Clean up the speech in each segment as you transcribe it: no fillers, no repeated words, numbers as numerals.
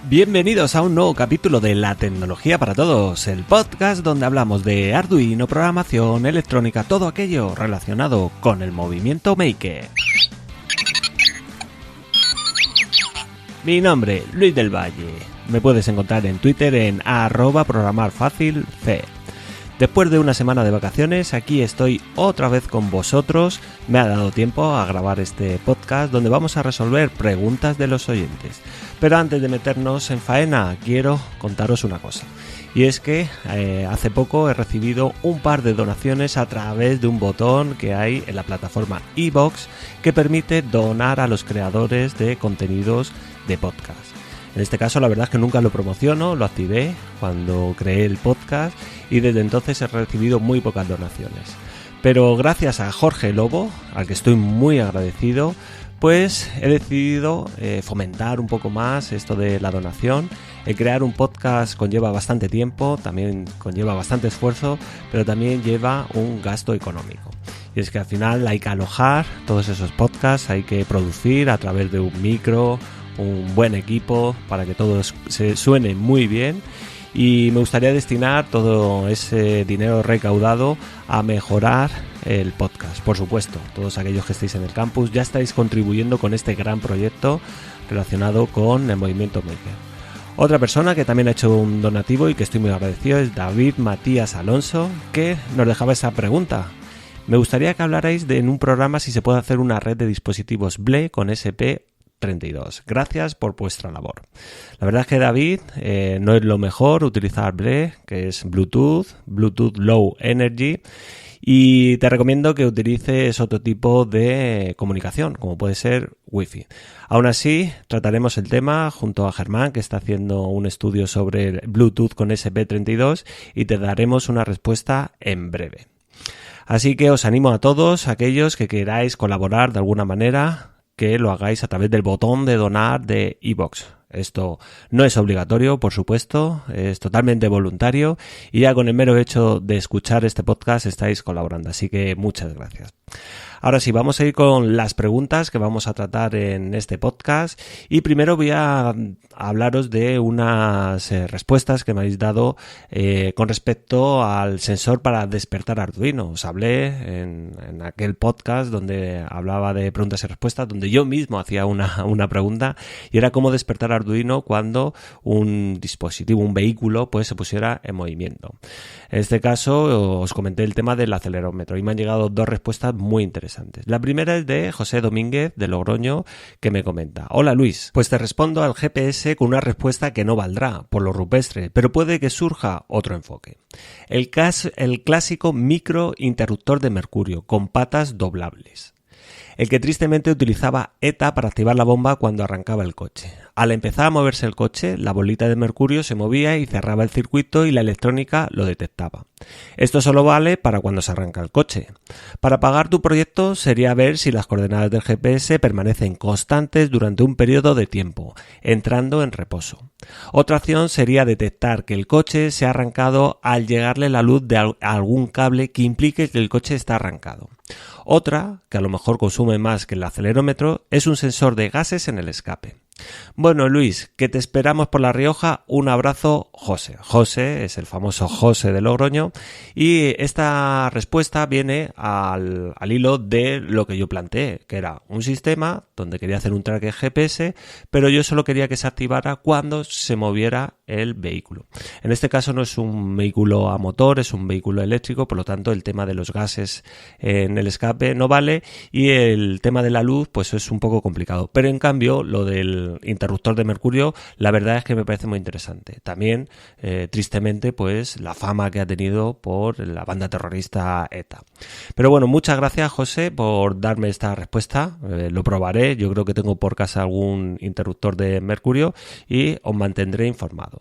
Bienvenidos a un nuevo capítulo de La Tecnología para Todos, el podcast donde hablamos de Arduino, programación, electrónica, todo aquello relacionado con el movimiento maker. Mi nombre, Luis del Valle. Me puedes encontrar en Twitter en @programarfacilc. Después de una semana de vacaciones, aquí estoy otra vez con vosotros. Me ha dado tiempo a grabar este podcast donde vamos a resolver preguntas de los oyentes. Pero antes de meternos en faena, quiero contaros una cosa. Y es que hace poco he recibido un par de donaciones a través de un botón que hay en la plataforma iVoox que permite donar a los creadores de contenidos de podcast. En este caso la verdad es que nunca lo promociono, lo activé cuando creé el podcast y desde entonces he recibido muy pocas donaciones. Pero gracias a Jorge Lobo, al que estoy muy agradecido, pues he decidido fomentar un poco más esto de la donación. El crear un podcast conlleva bastante tiempo, también conlleva bastante esfuerzo, pero también lleva un gasto económico. Y es que al final hay que alojar todos esos podcasts, hay que producir a través de un micro, un buen equipo para que todo se suene muy bien, y me gustaría destinar todo ese dinero recaudado a mejorar el podcast. Por supuesto, todos aquellos que estéis en el campus ya estáis contribuyendo con este gran proyecto relacionado con el movimiento maker. Otra persona que también ha hecho un donativo y que estoy muy agradecido es David Matías Alonso, que nos dejaba esa pregunta. Me gustaría que hablarais en un programa si se puede hacer una red de dispositivos BLE con SP32. Gracias por vuestra labor. La verdad es que David, no es lo mejor utilizar BLE, que es Bluetooth Low Energy, y te recomiendo que utilices otro tipo de comunicación, como puede ser Wi-Fi. Aún así, trataremos el tema junto a Germán, que está haciendo un estudio sobre el Bluetooth con SP32, y te daremos una respuesta en breve. Así que os animo a todos aquellos que queráis colaborar de alguna manera, que lo hagáis a través del botón de donar de iVoox. Esto no es obligatorio, por supuesto, es totalmente voluntario y ya con el mero hecho de escuchar este podcast estáis colaborando, así que muchas gracias. Ahora sí, vamos a ir con las preguntas que vamos a tratar en este podcast y primero voy a hablaros de unas respuestas que me habéis dado con respecto al sensor para despertar Arduino. Os hablé en aquel podcast donde hablaba de preguntas y respuestas, donde yo mismo hacía una pregunta y era cómo despertar Arduino cuando un dispositivo, un vehículo, pues se pusiera en movimiento. En este caso os comenté el tema del acelerómetro y me han llegado dos respuestas muy interesantes. La primera es de José Domínguez de Logroño, que me comenta: hola Luis, pues te respondo al GPS con una respuesta que no valdrá por lo rupestre, pero puede que surja otro enfoque. El clásico micro interruptor de mercurio con patas doblables. El que tristemente utilizaba ETA para activar la bomba cuando arrancaba el coche. Al empezar a moverse el coche, la bolita de mercurio se movía y cerraba el circuito y la electrónica lo detectaba. Esto solo vale para cuando se arranca el coche. Para apagar tu proyecto sería ver si las coordenadas del GPS permanecen constantes durante un periodo de tiempo, entrando en reposo. Otra opción sería detectar que el coche se ha arrancado al llegarle la luz de algún cable que implique que el coche está arrancado. Otra, que a lo mejor consume más que el acelerómetro, es un sensor de gases en el escape. Bueno, Luis, que te esperamos por La Rioja. Un abrazo, José. José es el famoso José de Logroño y esta respuesta viene al hilo de lo que yo planteé, que era un sistema donde quería hacer un tracker GPS, pero yo solo quería que se activara cuando se moviera el vehículo. En este caso no es un vehículo a motor, es un vehículo eléctrico, por lo tanto el tema de los gases en el escape no vale y el tema de la luz pues es un poco complicado, pero en cambio lo del interruptor de mercurio la verdad es que me parece muy interesante. También tristemente pues la fama que ha tenido por la banda terrorista ETA. Pero bueno, muchas gracias José por darme esta respuesta, lo probaré, yo creo que tengo por casa algún interruptor de mercurio y os mantendré informado.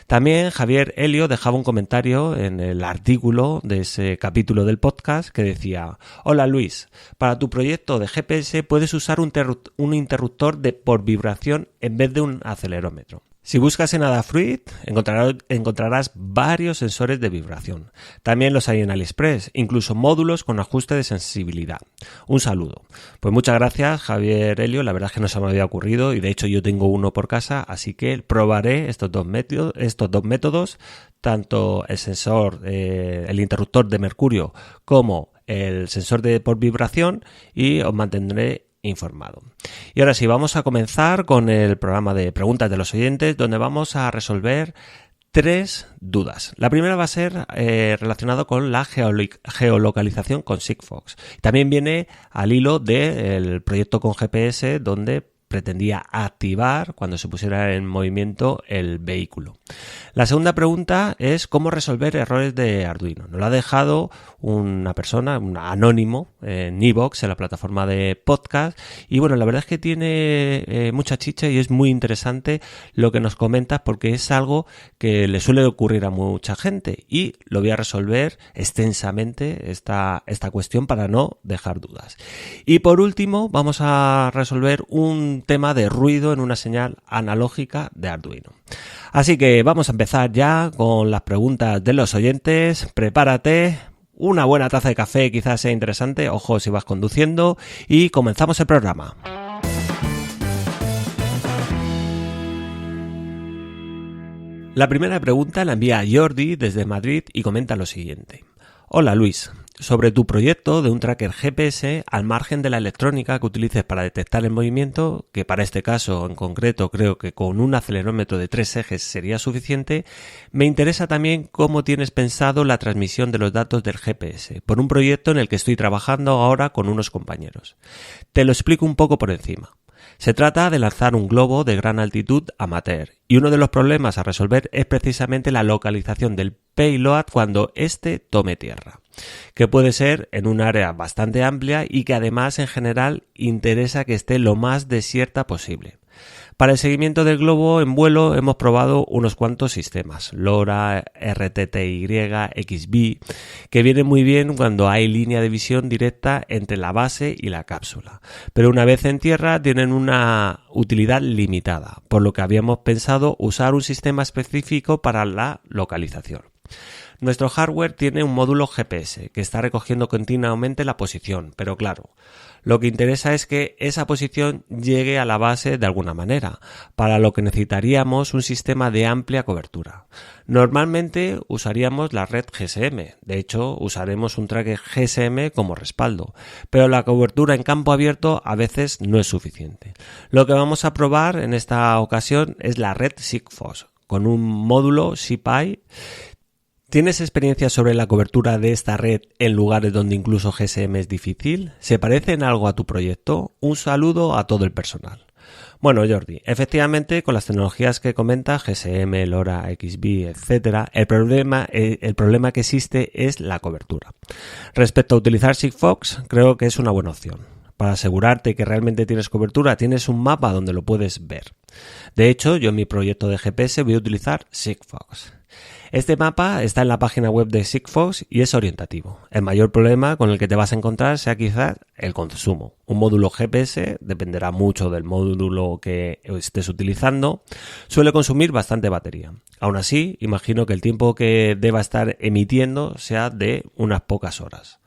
También Javier Helio dejaba un comentario en el artículo de ese capítulo del podcast que decía: hola Luis, para tu proyecto de GPS puedes usar un interruptor por vibración en vez de un acelerómetro. Si buscas en Adafruit encontrarás varios sensores de vibración. También los hay en AliExpress, incluso módulos con ajuste de sensibilidad. Un saludo. Pues muchas gracias, Javier Helio. La verdad es que no se me había ocurrido y de hecho yo tengo uno por casa, así que probaré estos dos métodos, tanto el sensor, el interruptor de mercurio como el sensor por vibración, y os mantendré informado. Y ahora sí, vamos a comenzar con el programa de preguntas de los oyentes, donde vamos a resolver 3 dudas. La primera va a ser relacionada con la geolocalización con Sigfox. También viene al hilo del proyecto con GPS, donde pretendía activar cuando se pusiera en movimiento el vehículo. La segunda pregunta es cómo resolver errores de Arduino. Nos lo ha dejado una persona, un anónimo, en iVoox, en la plataforma de podcast, y bueno, la verdad es que tiene mucha chicha y es muy interesante lo que nos comentas, porque es algo que le suele ocurrir a mucha gente y lo voy a resolver extensamente esta cuestión para no dejar dudas. Y por último vamos a resolver un tema de ruido en una señal analógica de Arduino. Así que vamos a empezar ya con las preguntas de los oyentes. Prepárate, una buena taza de café quizás sea interesante, ojo si vas conduciendo, y comenzamos el programa. La primera pregunta la envía Jordi desde Madrid y comenta lo siguiente. Hola Luis, sobre tu proyecto de un tracker GPS al margen de la electrónica que utilices para detectar el movimiento, que para este caso en concreto creo que con un acelerómetro de 3 ejes sería suficiente, me interesa también cómo tienes pensado la transmisión de los datos del GPS, por un proyecto en el que estoy trabajando ahora con unos compañeros. Te lo explico un poco por encima. Se trata de lanzar un globo de gran altitud amateur y uno de los problemas a resolver es precisamente la localización del payload cuando éste tome tierra, que puede ser en un área bastante amplia y que además en general interesa que esté lo más desierta posible. Para el seguimiento del globo en vuelo hemos probado unos cuantos sistemas, LoRa, RTTY, XBee, que vienen muy bien cuando hay línea de visión directa entre la base y la cápsula, pero una vez en tierra tienen una utilidad limitada, por lo que habíamos pensado usar un sistema específico para la localización. Nuestro hardware tiene un módulo GPS que está recogiendo continuamente la posición, pero claro, lo que interesa es que esa posición llegue a la base de alguna manera, para lo que necesitaríamos un sistema de amplia cobertura. Normalmente usaríamos la red GSM, de hecho usaremos un tracker GSM como respaldo, pero la cobertura en campo abierto a veces no es suficiente. Lo que vamos a probar en esta ocasión es la red Sigfox, con un módulo ShiPi. ¿Tienes experiencia sobre la cobertura de esta red en lugares donde incluso GSM es difícil? ¿Se parece en algo a tu proyecto? Un saludo a todo el personal. Bueno, Jordi, efectivamente con las tecnologías que comenta, GSM, LoRa, XBee, etc., el problema que existe es la cobertura. Respecto a utilizar Sigfox, creo que es una buena opción. Para asegurarte que realmente tienes cobertura, tienes un mapa donde lo puedes ver. De hecho, yo en mi proyecto de GPS voy a utilizar Sigfox. Este mapa está en la página web de Sigfox y es orientativo. El mayor problema con el que te vas a encontrar sea quizás el consumo. Un módulo GPS, dependerá mucho del módulo que estés utilizando, suele consumir bastante batería. Aún así, imagino que el tiempo que deba estar emitiendo sea de unas pocas horas.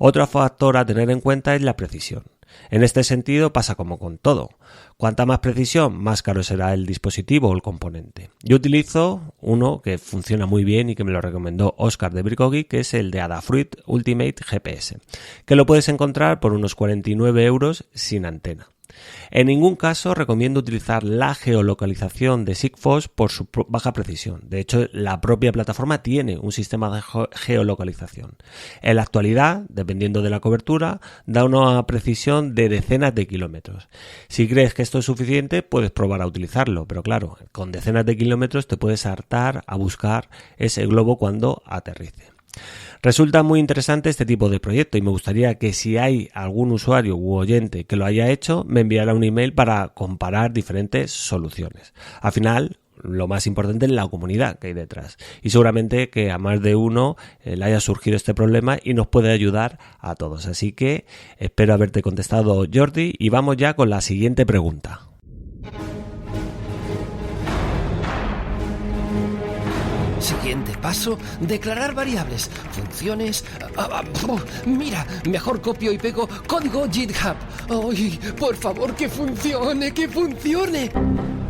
Otro factor a tener en cuenta es la precisión. En este sentido pasa como con todo. Cuanta más precisión, más caro será el dispositivo o el componente. Yo utilizo uno que funciona muy bien y que me lo recomendó Oscar de Bricogeek, que es el de Adafruit Ultimate GPS, que lo puedes encontrar por unos 49 € sin antena. En ningún caso recomiendo utilizar la geolocalización de Sigfox por su baja precisión. De hecho, la propia plataforma tiene un sistema de geolocalización. En la actualidad, dependiendo de la cobertura, da una precisión de decenas de kilómetros. Si crees que esto es suficiente, puedes probar a utilizarlo, pero claro, con decenas de kilómetros te puedes hartar a buscar ese globo cuando aterrice. Resulta muy interesante este tipo de proyecto y me gustaría que si hay algún usuario u oyente que lo haya hecho, me enviara un email para comparar diferentes soluciones. Al final, lo más importante es la comunidad que hay detrás y seguramente que a más de uno le haya surgido este problema y nos puede ayudar a todos. Así que espero haberte contestado, Jordi, y vamos ya con la siguiente pregunta. Siguiente paso, declarar variables, funciones... mira, mejor copio y pego código GitHub. ¡Ay, por favor, que funcione, que funcione!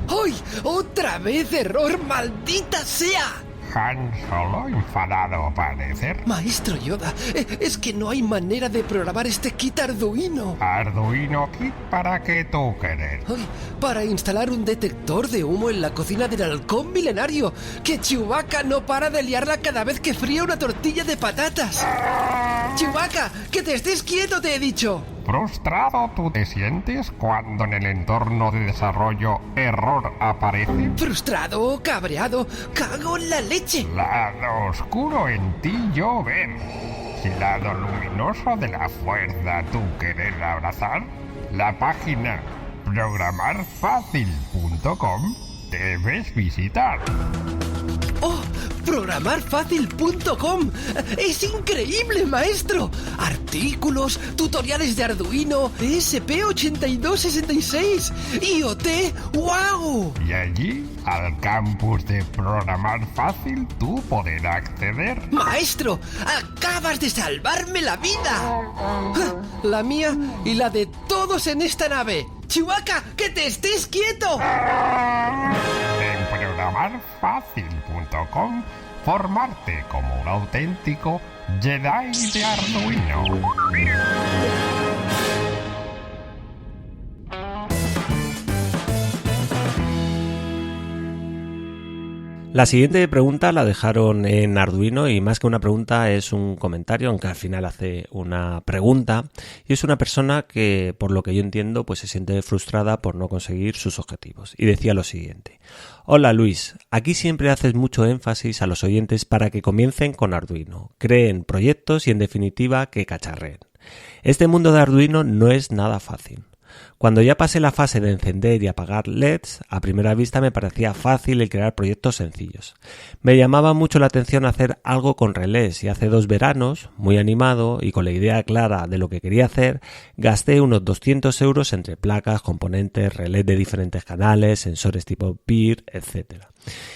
¡Ay, otra vez error, maldita sea! Han Solo enfadado parecer. Maestro Yoda, es que no hay manera de programar este kit Arduino. Arduino Kit, ¿para qué tú querer? Ay, para instalar un detector de humo en la cocina del halcón milenario. Que Chewbacca no para de liarla cada vez que fría una tortilla de patatas. Chewbacca, que te estés quieto, te he dicho. ¿Frustrado tú te sientes cuando en el entorno de desarrollo error aparece? Frustrado, cabreado, cago en la leche. Lado oscuro en ti yo ver. Si lado luminoso de la fuerza tú querer abrazar, la página programarfacil.com debes visitar. ¡Oh! ¡Programarfacil.com! ¡Es increíble, maestro! Artículos, tutoriales de Arduino, ESP8266, IoT, ¡wow! Y allí, al campus de Programar Fácil, tú podrás acceder. ¡Maestro! ¡Acabas de salvarme la vida! La mía y la de todos en esta nave. ¡Chewbacca, que te estés quieto! En programarfacil.com, formarte como un auténtico Jedi de Arduino. La siguiente pregunta la dejaron en Arduino y más que una pregunta es un comentario, aunque al final hace una pregunta, y es una persona que, por lo que yo entiendo, pues se siente frustrada por no conseguir sus objetivos. Y decía lo siguiente: hola Luis, aquí siempre haces mucho énfasis a los oyentes para que comiencen con Arduino, creen proyectos y en definitiva que cacharreen. Este mundo de Arduino no es nada fácil. Cuando ya pasé la fase de encender y apagar LEDs, a primera vista me parecía fácil el crear proyectos sencillos. Me llamaba mucho la atención hacer algo con relés y hace 2 veranos, muy animado y con la idea clara de lo que quería hacer, gasté unos 200 euros entre placas, componentes, relés de diferentes canales, sensores tipo PIR, etc.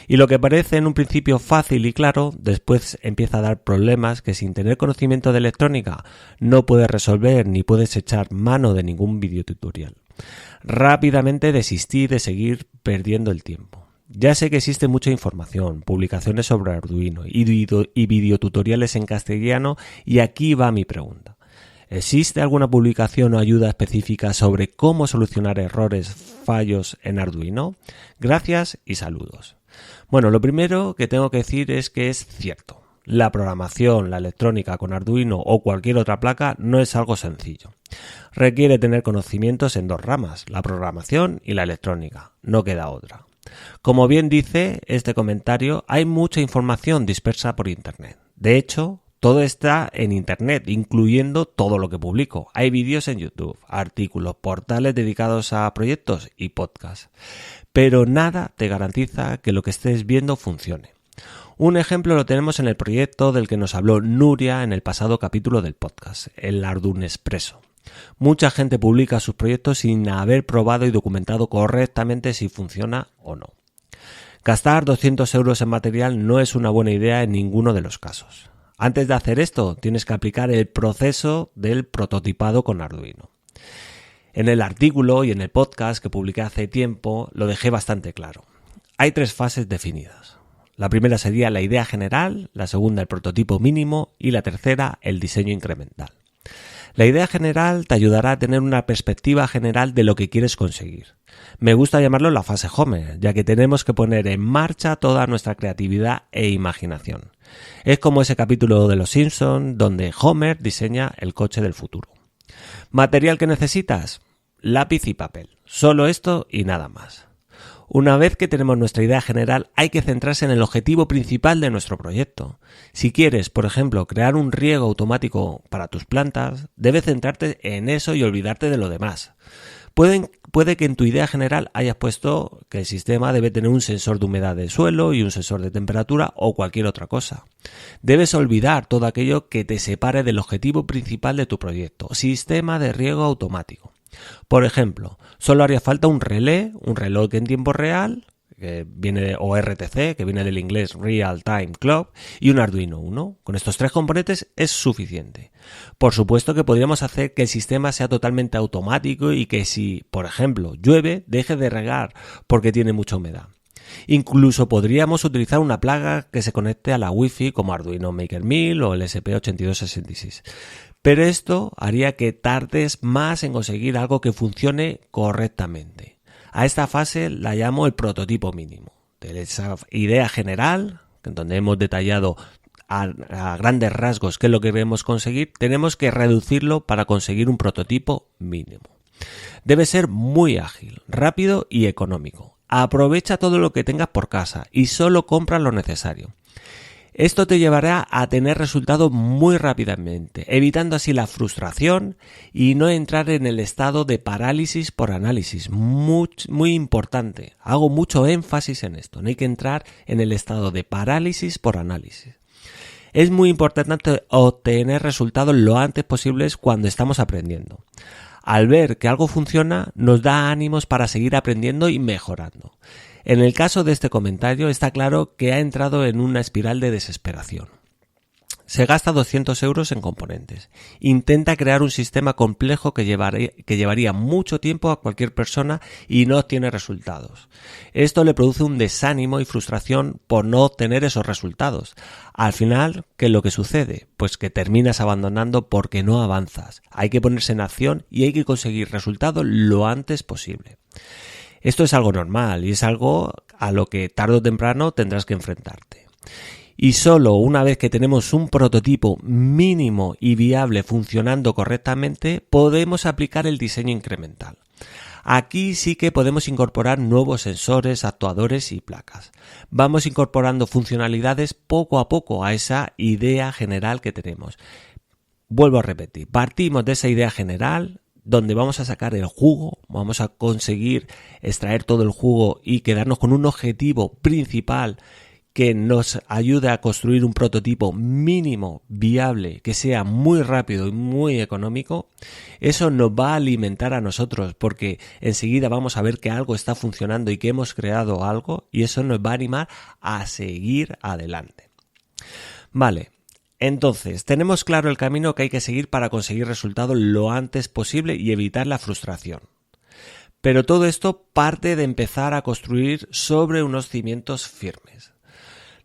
Y lo que parece en un principio fácil y claro, después empieza a dar problemas que sin tener conocimiento de electrónica no puedes resolver ni puedes echar mano de ningún videotutorial. Rápidamente desistí de seguir perdiendo el tiempo. Ya sé que existe mucha información, publicaciones sobre Arduino y videotutoriales en castellano y aquí va mi pregunta. ¿Existe alguna publicación o ayuda específica sobre cómo solucionar errores, fallos en Arduino? Gracias y saludos. Bueno, lo primero que tengo que decir es que es cierto. La programación, la electrónica con Arduino o cualquier otra placa no es algo sencillo. Requiere tener conocimientos en 2 ramas, la programación y la electrónica. No queda otra. Como bien dice este comentario, hay mucha información dispersa por Internet. De hecho, todo está en Internet, incluyendo todo lo que publico. Hay vídeos en YouTube, artículos, portales dedicados a proyectos y podcasts. Pero nada te garantiza que lo que estés viendo funcione. Un ejemplo lo tenemos en el proyecto del que nos habló Nuria en el pasado capítulo del podcast, el Ardunespresso. Mucha gente publica sus proyectos sin haber probado y documentado correctamente si funciona o no. Gastar 200 euros en material no es una buena idea en ninguno de los casos. Antes de hacer esto, tienes que aplicar el proceso del prototipado con Arduino. En el artículo y en el podcast que publiqué hace tiempo lo dejé bastante claro. Hay 3 fases definidas. La primera sería la idea general, la segunda el prototipo mínimo y la tercera el diseño incremental. La idea general te ayudará a tener una perspectiva general de lo que quieres conseguir. Me gusta llamarlo la fase Homer, ya que tenemos que poner en marcha toda nuestra creatividad e imaginación. Es como ese capítulo de Los Simpson donde Homer diseña el coche del futuro. ¿Material que necesitas? Lápiz y papel. Solo esto y nada más. Una vez que tenemos nuestra idea general, hay que centrarse en el objetivo principal de nuestro proyecto. Si quieres, por ejemplo, crear un riego automático para tus plantas, debes centrarte en eso y olvidarte de lo demás. Puede que en tu idea general hayas puesto que el sistema debe tener un sensor de humedad del suelo y un sensor de temperatura o cualquier otra cosa. Debes olvidar todo aquello que te separe del objetivo principal de tu proyecto, sistema de riego automático. Por ejemplo, solo haría falta un reloj en tiempo real que viene, o RTC, que viene del inglés Real Time Clock, y un Arduino Uno. Con estos 3 componentes es suficiente. Por supuesto que podríamos hacer que el sistema sea totalmente automático y que si, por ejemplo, llueve, deje de regar porque tiene mucha humedad. Incluso podríamos utilizar una plaga que se conecte a la Wi-Fi como Arduino Maker 1000 o el SP8266. Pero esto haría que tardes más en conseguir algo que funcione correctamente. A esta fase la llamo el prototipo mínimo. De esa idea general, donde hemos detallado a grandes rasgos qué es lo que queremos conseguir, tenemos que reducirlo para conseguir un prototipo mínimo. Debe ser muy ágil, rápido y económico. Aprovecha todo lo que tengas por casa y solo compra lo necesario. Esto te llevará a tener resultados muy rápidamente, evitando así la frustración y no entrar en el estado de parálisis por análisis. Muy importante. Hago mucho énfasis en esto. No hay que entrar en el estado de parálisis por análisis. Es muy importante obtener resultados lo antes posible cuando estamos aprendiendo. Al ver que algo funciona, nos da ánimos para seguir aprendiendo y mejorando. En el caso de este comentario está claro que ha entrado en una espiral de desesperación. Se gasta 200 euros en componentes. Intenta crear un sistema complejo que llevaría mucho tiempo a cualquier persona y no obtiene resultados. Esto le produce un desánimo y frustración por no obtener esos resultados. Al final, ¿qué es lo que sucede? Pues que terminas abandonando porque no avanzas. Hay que ponerse en acción y hay que conseguir resultados lo antes posible. Esto es algo normal y es algo a lo que tarde o temprano tendrás que enfrentarte. Y solo una vez que tenemos un prototipo mínimo y viable funcionando correctamente, podemos aplicar el diseño incremental. Aquí sí que podemos incorporar nuevos sensores, actuadores y placas. Vamos incorporando funcionalidades poco a poco a esa idea general que tenemos. Vuelvo a repetir, partimos de esa idea general donde vamos a sacar el jugo, vamos a conseguir extraer todo el jugo y quedarnos con un objetivo principal que nos ayude a construir un prototipo mínimo viable, que sea muy rápido y muy económico. Eso nos va a alimentar a nosotros porque enseguida vamos a ver que algo está funcionando y que hemos creado algo y eso nos va a animar a seguir adelante. Vale. Entonces, tenemos claro el camino que hay que seguir para conseguir resultados lo antes posible y evitar la frustración. Pero todo esto parte de empezar a construir sobre unos cimientos firmes.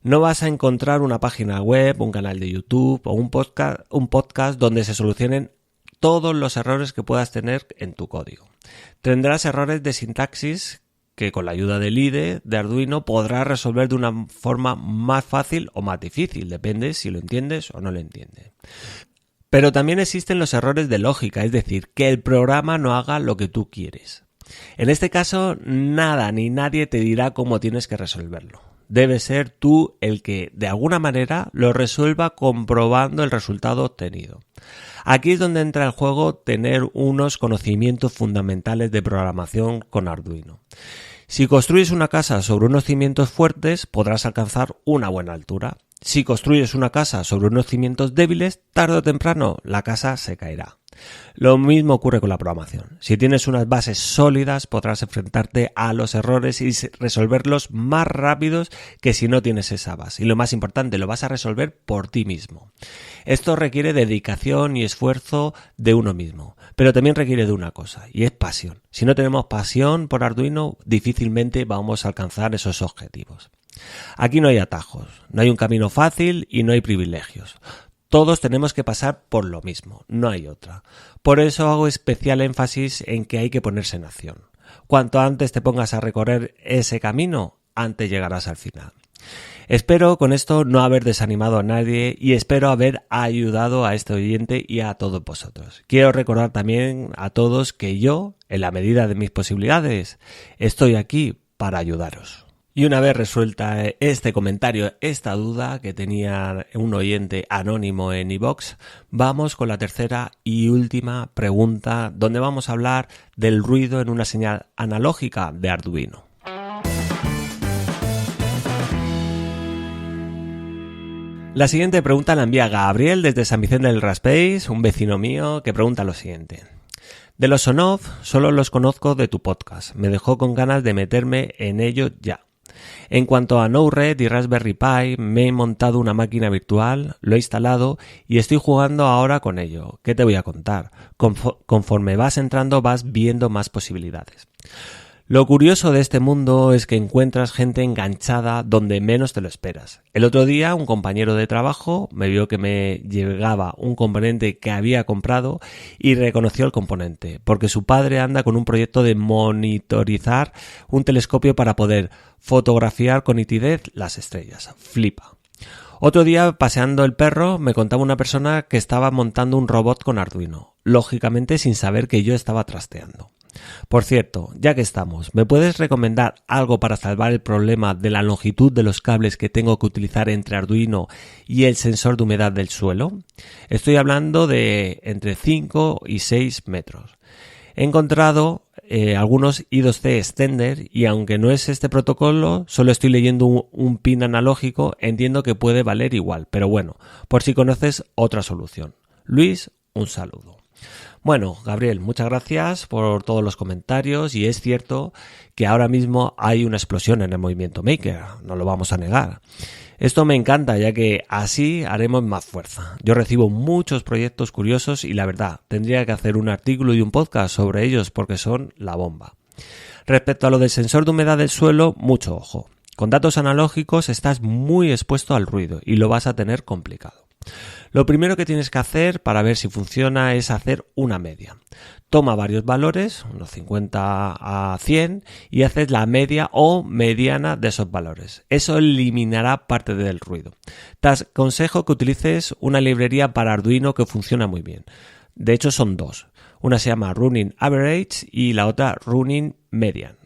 No vas a encontrar una página web, un canal de YouTube o un podcast donde se solucionen todos los errores que puedas tener en tu código. Tendrás errores de sintaxis que con la ayuda del IDE de Arduino podrás resolver de una forma más fácil o más difícil, depende si lo entiendes o no lo entiendes. Pero también existen los errores de lógica, es decir, que el programa no haga lo que tú quieres. En este caso, nada ni nadie te dirá cómo tienes que resolverlo. Debes ser tú el que, de alguna manera, lo resuelva comprobando el resultado obtenido. Aquí es donde entra en juego tener unos conocimientos fundamentales de programación con Arduino. Si construyes una casa sobre unos cimientos fuertes, podrás alcanzar una buena altura. Si construyes una casa sobre unos cimientos débiles, tarde o temprano la casa se caerá. Lo mismo ocurre con la programación. Si tienes unas bases sólidas, podrás enfrentarte a los errores y resolverlos más rápidos que si no tienes esa base. Y lo más importante, lo vas a resolver por ti mismo. Esto requiere dedicación y esfuerzo de uno mismo, pero también requiere de una cosa, y es pasión. Si no tenemos pasión por Arduino, difícilmente vamos a alcanzar esos objetivos. Aquí no hay atajos, no hay un camino fácil y no hay privilegios. Todos tenemos que pasar por lo mismo, no hay otra. Por eso hago especial énfasis en que hay que ponerse en acción. Cuanto antes te pongas a recorrer ese camino, antes llegarás al final. Espero con esto no haber desanimado a nadie y espero haber ayudado a este oyente y a todos vosotros. Quiero recordar también a todos que yo, en la medida de mis posibilidades, estoy aquí para ayudaros. Y una vez resuelta este comentario, esta duda que tenía un oyente anónimo en iVoox, vamos con la tercera y última pregunta, donde vamos a hablar del ruido en una señal analógica de Arduino. La siguiente pregunta la envía Gabriel desde San Vicente del Raspeig, un vecino mío, que pregunta lo siguiente. De los on-off solo los conozco de tu podcast. Me dejó con ganas de meterme en ello ya. En cuanto a Node-RED y Raspberry Pi, me he montado una máquina virtual, lo he instalado y estoy jugando ahora con ello. ¿Qué te voy a contar? Conforme vas entrando vas viendo más posibilidades. Lo curioso de este mundo es que encuentras gente enganchada donde menos te lo esperas. El otro día un compañero de trabajo me vio que me llegaba un componente que había comprado y reconoció el componente, porque su padre anda con un proyecto de monitorizar un telescopio para poder fotografiar con nitidez las estrellas. Flipa. Otro día, paseando el perro, me contaba una persona que estaba montando un robot con Arduino, lógicamente sin saber que yo estaba trasteando. Por cierto, ya que estamos, ¿me puedes recomendar algo para salvar el problema de la longitud de los cables que tengo que utilizar entre Arduino y el sensor de humedad del suelo? Estoy hablando de entre 5 y 6 metros. He encontrado algunos I2C extender y aunque no es este protocolo, solo estoy leyendo un pin analógico, entiendo que puede valer igual, pero bueno, por si conoces otra solución. Luis, un saludo. Bueno, Gabriel, muchas gracias por todos los comentarios y es cierto que ahora mismo hay una explosión en el movimiento Maker, no lo vamos a negar. Esto me encanta ya que así haremos más fuerza. Yo recibo muchos proyectos curiosos y la verdad, tendría que hacer un artículo y un podcast sobre ellos porque son la bomba. Respecto a lo del sensor de humedad del suelo, mucho ojo. Con datos analógicos estás muy expuesto al ruido y lo vas a tener complicado. Lo primero que tienes que hacer para ver si funciona es hacer una media. Toma varios valores, unos 50 a 100, y haces la media o mediana de esos valores. Eso eliminará parte del ruido. Te aconsejo que utilices una librería para Arduino que funciona muy bien. De hecho son dos. Una se llama Running Average y la otra Running Median.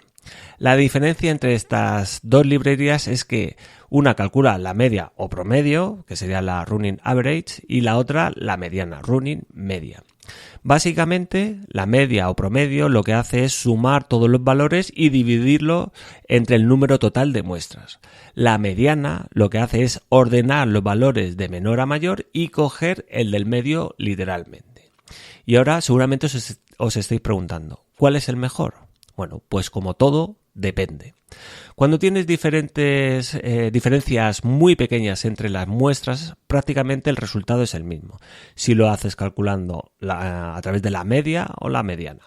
La diferencia entre estas dos librerías es que una calcula la media o promedio, que sería la Running Average, y la otra la mediana, Running Media. Básicamente, la media o promedio lo que hace es sumar todos los valores y dividirlo entre el número total de muestras. La mediana lo que hace es ordenar los valores de menor a mayor y coger el del medio literalmente. Y ahora seguramente os estáis preguntando, ¿cuál es el mejor? Bueno, pues como todo, depende. Cuando tienes diferencias muy pequeñas entre las muestras, prácticamente el resultado es el mismo, si lo haces calculando a través de la media o la mediana.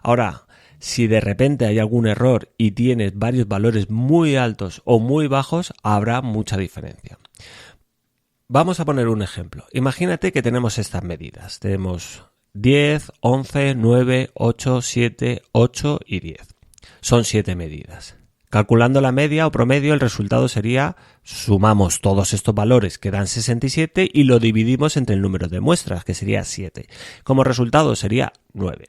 Ahora, si de repente hay algún error y tienes varios valores muy altos o muy bajos, habrá mucha diferencia. Vamos a poner un ejemplo. Imagínate que tenemos estas medidas. Tenemos 10, 11, 9, 8, 7, 8 y 10. Son 7 medidas. Calculando la media o promedio, el resultado sería, sumamos todos estos valores que dan 67 y lo dividimos entre el número de muestras, que sería 7. Como resultado sería 9.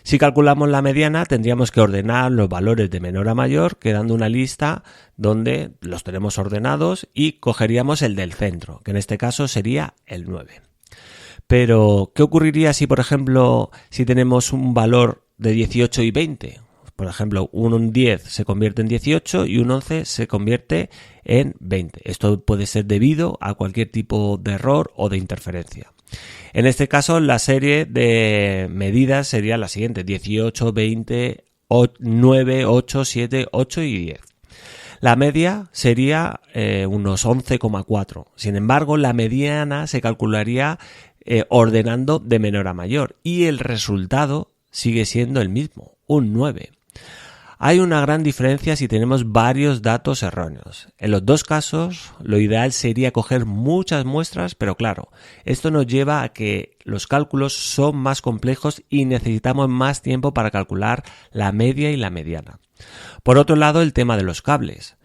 Si calculamos la mediana, tendríamos que ordenar los valores de menor a mayor, quedando una lista donde los tenemos ordenados y cogeríamos el del centro, que en este caso sería el 9. Pero, ¿qué ocurriría si, por ejemplo, si tenemos un valor de 18 y 20? Por ejemplo, un 10 se convierte en 18 y un 11 se convierte en 20. Esto puede ser debido a cualquier tipo de error o de interferencia. En este caso, la serie de medidas sería la siguiente: 18, 20, 9, 8, 7, 8 y 10. La media sería unos 11,4. Sin embargo, la mediana se calcularía ordenando de menor a mayor y el resultado sigue siendo el mismo, un 9. Hay una gran diferencia si tenemos varios datos erróneos. En los dos casos, lo ideal sería coger muchas muestras, pero claro, esto nos lleva a que los cálculos son más complejos y necesitamos más tiempo para calcular la media y la mediana. Por otro lado, el tema de los cables.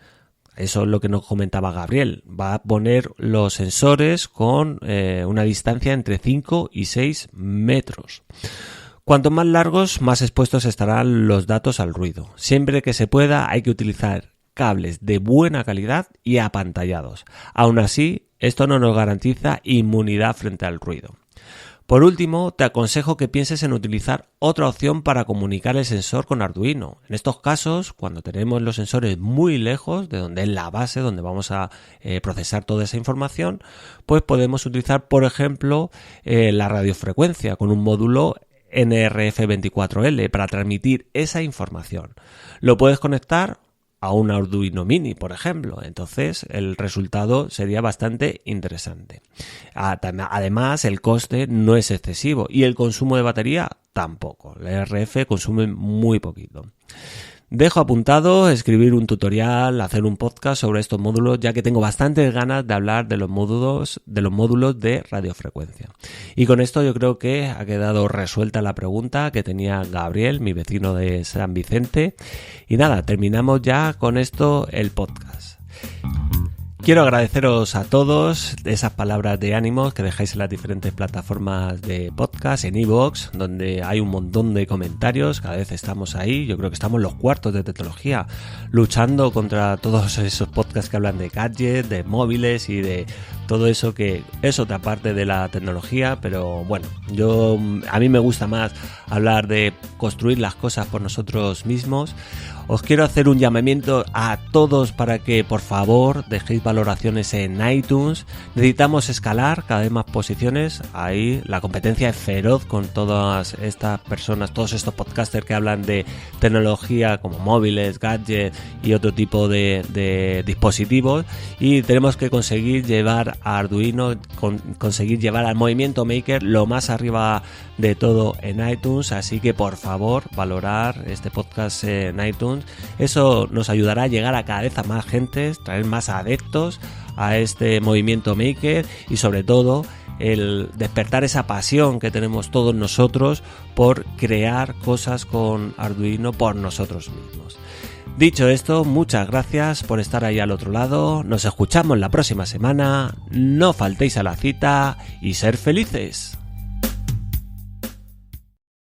Eso es lo que nos comentaba Gabriel. Va a poner los sensores con una distancia entre 5 y 6 metros. Cuanto más largos, más expuestos estarán los datos al ruido. Siempre que se pueda, hay que utilizar cables de buena calidad y apantallados. Aún así, esto no nos garantiza inmunidad frente al ruido. Por último, te aconsejo que pienses en utilizar otra opción para comunicar el sensor con Arduino. En estos casos, cuando tenemos los sensores muy lejos de donde es la base, donde vamos a procesar toda esa información, pues podemos utilizar, por ejemplo, la radiofrecuencia con un módulo NRF24L para transmitir esa información. Lo puedes conectar a un Arduino Mini, por ejemplo. Entonces el resultado sería bastante interesante. Además, el coste no es excesivo y el consumo de batería tampoco. La RF consume muy poquito. Dejo apuntado escribir un tutorial, hacer un podcast sobre estos módulos, ya que tengo bastantes ganas de hablar de los módulos de radiofrecuencia. Y con esto yo creo que ha quedado resuelta la pregunta que tenía Gabriel, mi vecino de San Vicente. Y nada, terminamos ya con esto el podcast. Quiero agradeceros a todos esas palabras de ánimo que dejáis en las diferentes plataformas de podcast, en iVoox, donde hay un montón de comentarios, cada vez estamos ahí, yo creo que estamos los cuartos de tecnología, luchando contra todos esos podcasts que hablan de gadgets, de móviles y de todo eso que es otra parte de la tecnología, pero bueno, a mí me gusta más hablar de construir las cosas por nosotros mismos. Os quiero hacer un llamamiento a todos para que por favor dejéis valoraciones en iTunes. Necesitamos escalar cada vez más posiciones. Ahí la competencia es feroz con todas estas personas, todos estos podcasters que hablan de tecnología como móviles, gadgets y otro tipo de dispositivos. Y tenemos que conseguir llevar a Arduino, conseguir llevar al movimiento Maker lo más arriba de todo en iTunes. Así que por favor valorar este podcast en iTunes. Eso nos ayudará a llegar a cada vez a más gente, traer más adeptos a este movimiento Maker y sobre todo el despertar esa pasión que tenemos todos nosotros por crear cosas con Arduino por nosotros mismos. Dicho esto, muchas gracias por estar ahí al otro lado, nos escuchamos la próxima semana, no faltéis a la cita y ser felices.